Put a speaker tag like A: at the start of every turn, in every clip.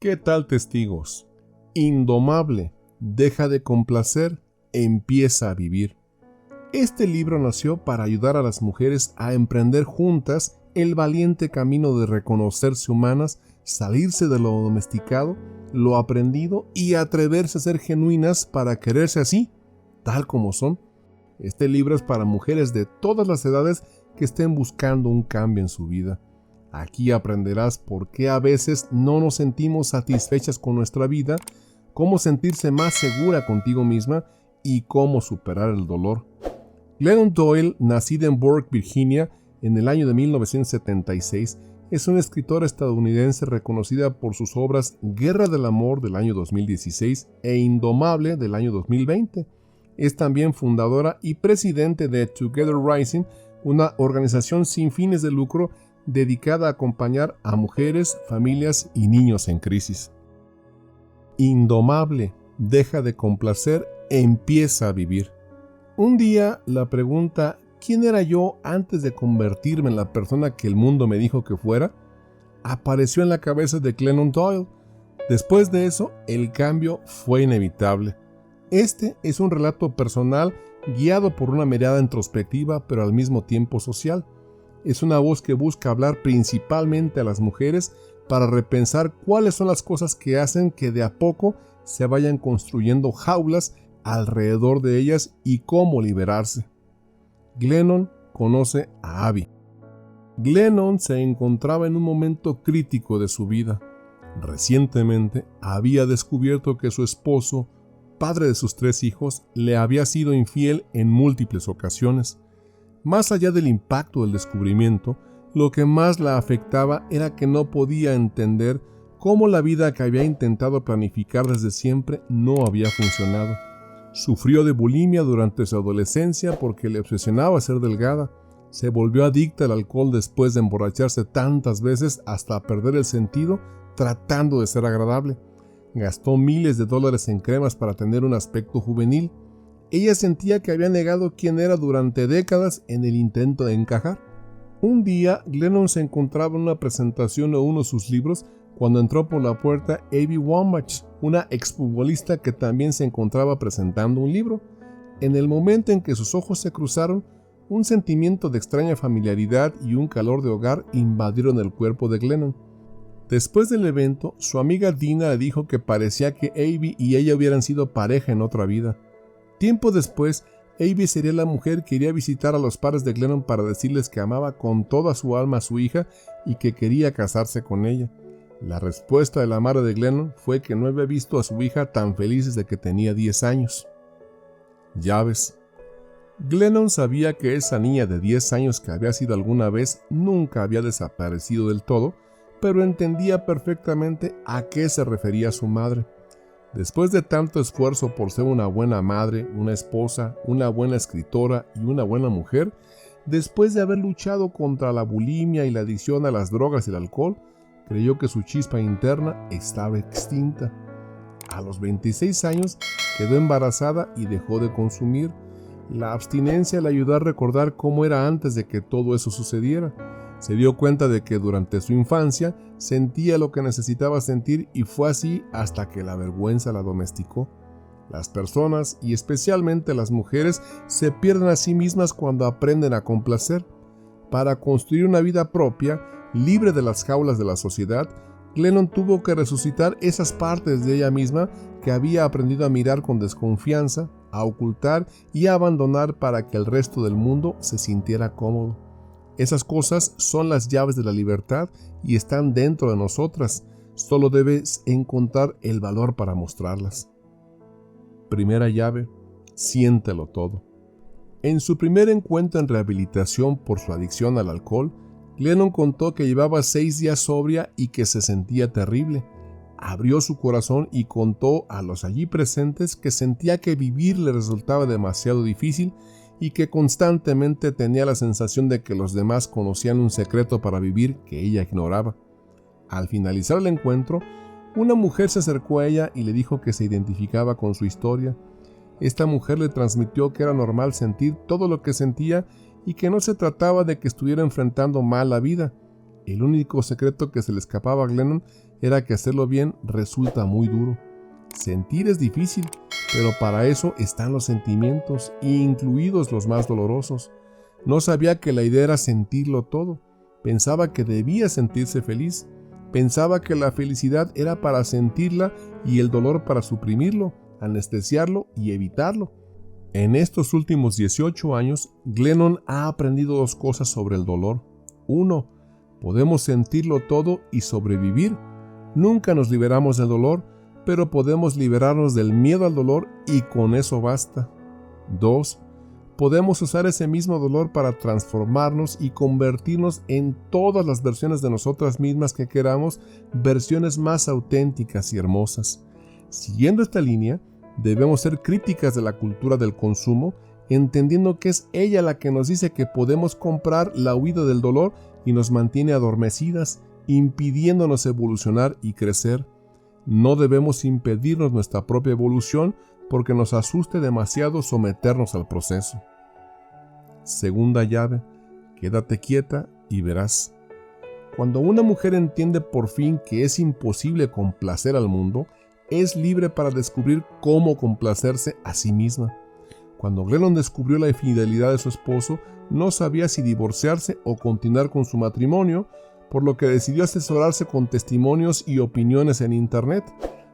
A: ¿Qué tal, testigos? Indomable, deja de complacer, empieza a vivir. Este libro nació para ayudar a las mujeres a emprender juntas el valiente camino de reconocerse humanas, salirse de lo domesticado, lo aprendido y atreverse a ser genuinas para quererse así, tal como son. Este libro es para mujeres de todas las edades que estén buscando un cambio en su vida. Aquí aprenderás por qué a veces no nos sentimos satisfechas con nuestra vida, cómo sentirse más segura contigo misma y cómo superar el dolor. Glennon Doyle, nacida en Burke, Virginia, en el año de 1976, es una escritora estadounidense reconocida por sus obras Guerra del Amor del año 2016 e Indomable del año 2020. Es también fundadora y presidente de Together Rising, una organización sin fines de lucro dedicada a acompañar a mujeres, familias y niños en crisis. Indomable, deja de complacer, empieza a vivir. Un día la pregunta ¿quién era yo antes de convertirme en la persona que el mundo me dijo que fuera? Apareció en la cabeza de Glennon Doyle. Después de eso, el cambio fue inevitable. Este es un relato personal guiado por una mirada introspectiva pero al mismo tiempo social. Es una voz que busca hablar principalmente a las mujeres para repensar cuáles son las cosas que hacen que de a poco se vayan construyendo jaulas alrededor de ellas y cómo liberarse. Glennon conoce a Abby. Glennon se encontraba en un momento crítico de su vida. Recientemente había descubierto que su esposo, padre de sus 3 hijos, le había sido infiel en múltiples ocasiones. Más allá del impacto del descubrimiento, lo que más la afectaba era que no podía entender cómo la vida que había intentado planificar desde siempre no había funcionado. Sufrió de bulimia durante su adolescencia porque le obsesionaba ser delgada. Se volvió adicta al alcohol después de emborracharse tantas veces hasta perder el sentido tratando de ser agradable. Gastó miles de dólares en cremas para tener un aspecto juvenil. Ella sentía que había negado quién era durante décadas en el intento de encajar. Un día, Glennon se encontraba en una presentación de uno de sus libros cuando entró por la puerta Abby Wambach, una exfutbolista que también se encontraba presentando un libro. En el momento en que sus ojos se cruzaron, un sentimiento de extraña familiaridad y un calor de hogar invadieron el cuerpo de Glennon. Después del evento, su amiga Dina le dijo que parecía que Abby y ella hubieran sido pareja en otra vida. Tiempo después, Abby sería la mujer que iría a visitar a los padres de Glennon para decirles que amaba con toda su alma a su hija y que quería casarse con ella. La respuesta de la madre de Glennon fue que no había visto a su hija tan feliz desde que tenía 10 años. Ya ves, Glennon sabía que esa niña de 10 años que había sido alguna vez nunca había desaparecido del todo, pero entendía perfectamente a qué se refería su madre. Después de tanto esfuerzo por ser una buena madre, una esposa, una buena escritora y una buena mujer, después de haber luchado contra la bulimia y la adicción a las drogas y el alcohol, creyó que su chispa interna estaba extinta. A los 26 años quedó embarazada y dejó de consumir. La abstinencia le ayudó a recordar cómo era antes de que todo eso sucediera. Se dio cuenta de que durante su infancia sentía lo que necesitaba sentir y fue así hasta que la vergüenza la domesticó. Las personas, y especialmente las mujeres, se pierden a sí mismas cuando aprenden a complacer. Para construir una vida propia, libre de las jaulas de la sociedad, Glennon tuvo que resucitar esas partes de ella misma que había aprendido a mirar con desconfianza, a ocultar y a abandonar para que el resto del mundo se sintiera cómodo. Esas cosas son las llaves de la libertad y están dentro de nosotras. Solo debes encontrar el valor para mostrarlas. Primera llave, siéntelo todo. En su primer encuentro en rehabilitación por su adicción al alcohol, Glennon contó que llevaba 6 días sobria y que se sentía terrible. Abrió su corazón y contó a los allí presentes que sentía que vivir le resultaba demasiado difícil y que constantemente tenía la sensación de que los demás conocían un secreto para vivir que ella ignoraba. Al finalizar el encuentro, una mujer se acercó a ella y le dijo que se identificaba con su historia. Esta mujer le transmitió que era normal sentir todo lo que sentía y que no se trataba de que estuviera enfrentando mal la vida. El único secreto que se le escapaba a Glennon era que hacerlo bien resulta muy duro. Sentir es difícil, pero para eso están los sentimientos, incluidos los más dolorosos. No sabía que la idea era sentirlo todo. Pensaba que debía sentirse feliz. Pensaba que la felicidad era para sentirla y el dolor para suprimirlo, anestesiarlo y evitarlo. En estos últimos 18 años, Glennon ha aprendido dos cosas sobre el dolor. 1. Podemos sentirlo todo y sobrevivir. Nunca nos liberamos del dolor, pero podemos liberarnos del miedo al dolor y con eso basta. 2. Podemos usar ese mismo dolor para transformarnos y convertirnos en todas las versiones de nosotras mismas que queramos, versiones más auténticas y hermosas. Siguiendo esta línea, debemos ser críticas de la cultura del consumo, entendiendo que es ella la que nos dice que podemos comprar la huida del dolor y nos mantiene adormecidas, impidiéndonos evolucionar y crecer. No debemos impedirnos nuestra propia evolución porque nos asuste demasiado someternos al proceso. Segunda llave, quédate quieta y verás. Cuando una mujer entiende por fin que es imposible complacer al mundo, es libre para descubrir cómo complacerse a sí misma. Cuando Glennon descubrió la infidelidad de su esposo, no sabía si divorciarse o continuar con su matrimonio, por lo que decidió asesorarse con testimonios y opiniones en Internet.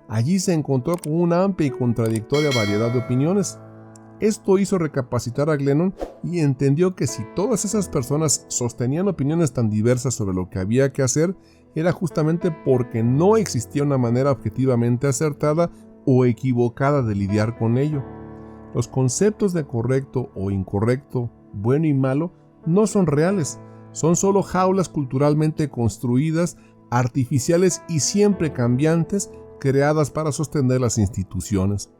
A: Allí se encontró con una amplia y contradictoria variedad de opiniones. Esto hizo recapacitar a Glennon y entendió que si todas esas personas sostenían opiniones tan diversas sobre lo que había que hacer, era justamente porque no existía una manera objetivamente acertada o equivocada de lidiar con ello. Los conceptos de correcto o incorrecto, bueno y malo, no son reales, son solo jaulas culturalmente construidas, artificiales y siempre cambiantes, creadas para sostener las instituciones.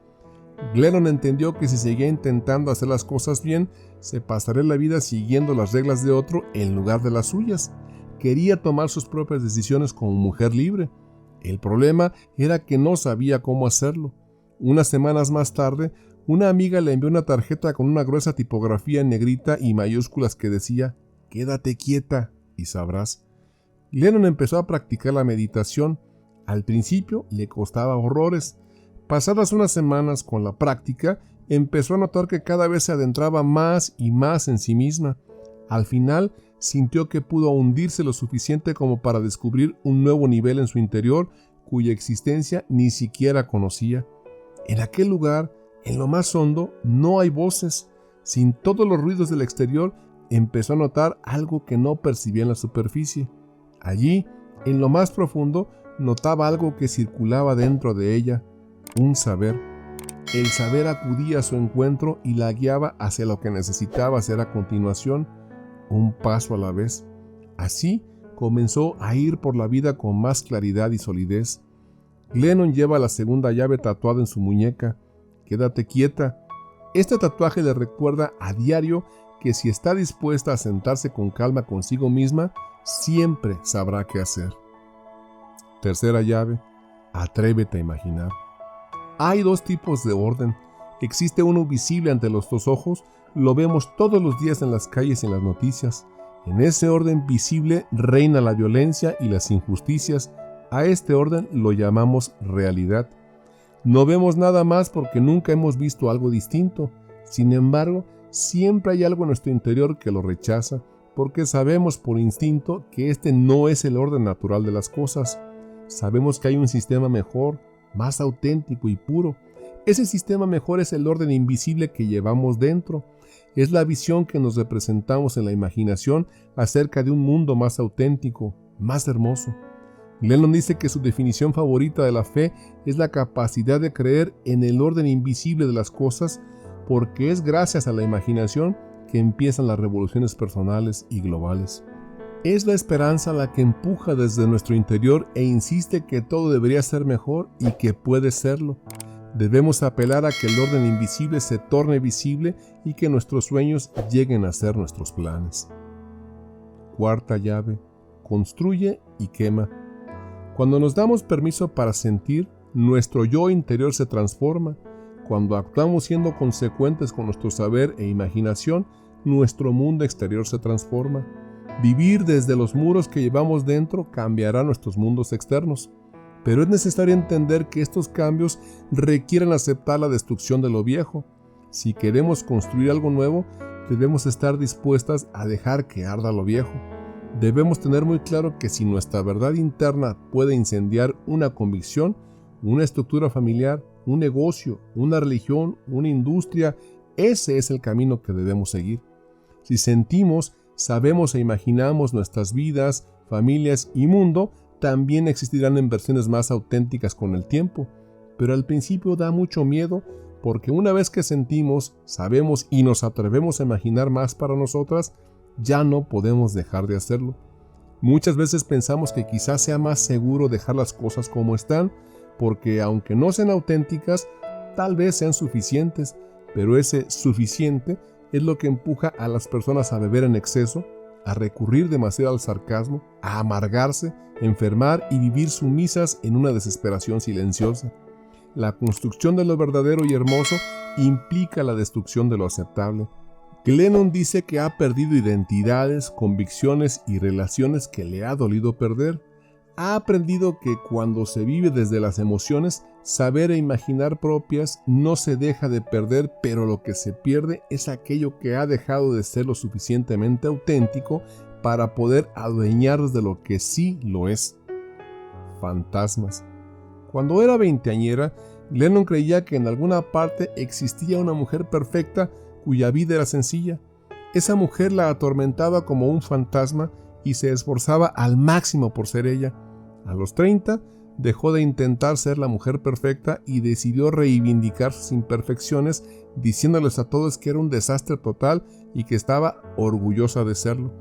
A: Glennon entendió que si seguía intentando hacer las cosas bien, se pasaría la vida siguiendo las reglas de otro en lugar de las suyas. Quería tomar sus propias decisiones como mujer libre. El problema era que no sabía cómo hacerlo. Unas semanas más tarde, una amiga le envió una tarjeta con una gruesa tipografía en negrita y mayúsculas que decía: «Quédate quieta y sabrás». Glennon empezó a practicar la meditación. Al principio le costaba horrores. Pasadas unas semanas con la práctica, empezó a notar que cada vez se adentraba más y más en sí misma. Al final, sintió que pudo hundirse lo suficiente como para descubrir un nuevo nivel en su interior, cuya existencia ni siquiera conocía. En aquel lugar, en lo más hondo, no hay voces. Sin todos los ruidos del exterior, empezó a notar algo que no percibía en la superficie. Allí, en lo más profundo, notaba algo que circulaba dentro de ella, un saber. El saber acudía a su encuentro y la guiaba hacia lo que necesitaba hacer a continuación, un paso a la vez. Así comenzó a ir por la vida con más claridad y solidez. Glennon lleva la segunda llave tatuada en su muñeca. Quédate quieta. Este tatuaje le recuerda a diario que si está dispuesta a sentarse con calma consigo misma, siempre sabrá qué hacer. Tercera llave, atrévete a imaginar. Hay dos tipos de orden. Existe uno visible ante los dos ojos, lo vemos todos los días en las calles y en las noticias. En ese orden visible reina la violencia y las injusticias. A este orden lo llamamos realidad. No vemos nada más porque nunca hemos visto algo distinto. Sin embargo, siempre hay algo en nuestro interior que lo rechaza, porque sabemos por instinto que este no es el orden natural de las cosas. Sabemos que hay un sistema mejor, más auténtico y puro. Ese sistema mejor es el orden invisible que llevamos dentro. Es la visión que nos representamos en la imaginación acerca de un mundo más auténtico, más hermoso. Glennon dice que su definición favorita de la fe es la capacidad de creer en el orden invisible de las cosas, porque es gracias a la imaginación que empiezan las revoluciones personales y globales. Es la esperanza la que empuja desde nuestro interior e insiste que todo debería ser mejor y que puede serlo. Debemos apelar a que el orden invisible se torne visible y que nuestros sueños lleguen a ser nuestros planes. Cuarta llave, construye y quema. Cuando nos damos permiso para sentir, nuestro yo interior se transforma. Cuando actuamos siendo consecuentes con nuestro saber e imaginación, nuestro mundo exterior se transforma. Vivir desde los muros que llevamos dentro cambiará nuestros mundos externos, pero es necesario entender que estos cambios requieren aceptar la destrucción de lo viejo. Si queremos construir algo nuevo, debemos estar dispuestas a dejar que arda lo viejo. Debemos tener muy claro que si nuestra verdad interna puede incendiar una convicción, una estructura familiar, un negocio, una religión, una industria, ese es el camino que debemos seguir. Si sentimos, sabemos e imaginamos nuestras vidas, familias y mundo, también existirán en versiones más auténticas con el tiempo, pero al principio da mucho miedo porque una vez que sentimos, sabemos y nos atrevemos a imaginar más para nosotras, ya no podemos dejar de hacerlo. Muchas veces pensamos que quizás sea más seguro dejar las cosas como están, porque aunque no sean auténticas, tal vez sean suficientes, pero ese suficiente es lo que empuja a las personas a beber en exceso, a recurrir demasiado al sarcasmo, a amargarse, enfermar y vivir sumisas en una desesperación silenciosa. La construcción de lo verdadero y hermoso implica la destrucción de lo aceptable. Glennon dice que ha perdido identidades, convicciones y relaciones que le ha dolido perder. Ha aprendido que cuando se vive desde las emociones, saber e imaginar propias no se deja de perder, pero lo que se pierde es aquello que ha dejado de ser lo suficientemente auténtico para poder adueñarse de lo que sí lo es. Fantasmas. Cuando era veinteañera, Glennon creía que en alguna parte existía una mujer perfecta cuya vida era sencilla. Esa mujer la atormentaba como un fantasma y se esforzaba al máximo por ser ella. A los 30, dejó de intentar ser la mujer perfecta y decidió reivindicar sus imperfecciones, diciéndoles a todos que era un desastre total y que estaba orgullosa de serlo.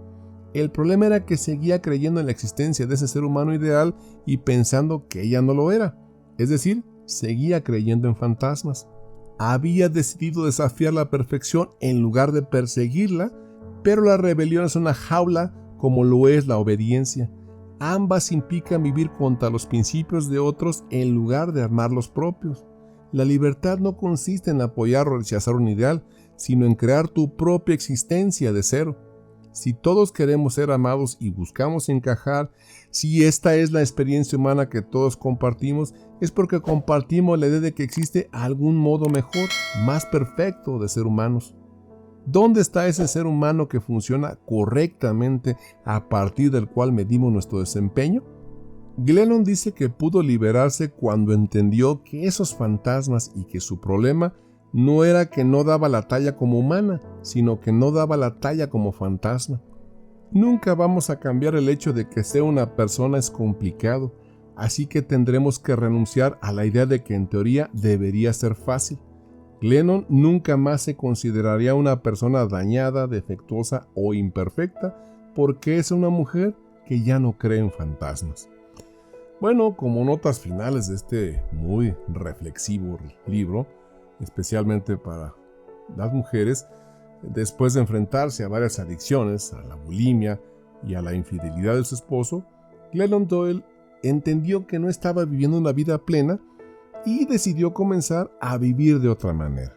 A: El problema era que seguía creyendo en la existencia de ese ser humano ideal y pensando que ella no lo era. Es decir, seguía creyendo en fantasmas. Había decidido desafiar la perfección en lugar de perseguirla, pero la rebelión es una jaula como lo es la obediencia. Ambas implican vivir contra los principios de otros en lugar de armar los propios. La libertad no consiste en apoyar o rechazar un ideal, sino en crear tu propia existencia de cero. Si todos queremos ser amados y buscamos encajar, si esta es la experiencia humana que todos compartimos, es porque compartimos la idea de que existe algún modo mejor, más perfecto de ser humanos. ¿Dónde está ese ser humano que funciona correctamente a partir del cual medimos nuestro desempeño? Glennon dice que pudo liberarse cuando entendió que esos fantasmas y que su problema no era que no daba la talla como humana, sino que no daba la talla como fantasma. Nunca vamos a cambiar el hecho de que ser una persona es complicado, así que tendremos que renunciar a la idea de que en teoría debería ser fácil. Glennon nunca más se consideraría una persona dañada, defectuosa o imperfecta porque es una mujer que ya no cree en fantasmas. Bueno, como notas finales de este muy reflexivo libro, especialmente para las mujeres, después de enfrentarse a varias adicciones, a la bulimia y a la infidelidad de su esposo, Glennon Doyle entendió que no estaba viviendo una vida plena y decidió comenzar a vivir de otra manera.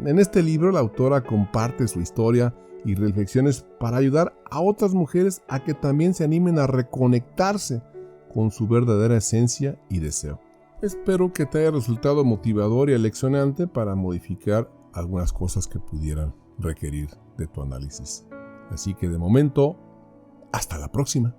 A: En este libro la autora comparte su historia y reflexiones para ayudar a otras mujeres a que también se animen a reconectarse con su verdadera esencia y deseo. Espero que te haya resultado motivador y aleccionante para modificar algunas cosas que pudieran requerir de tu análisis. Así que de momento, hasta la próxima.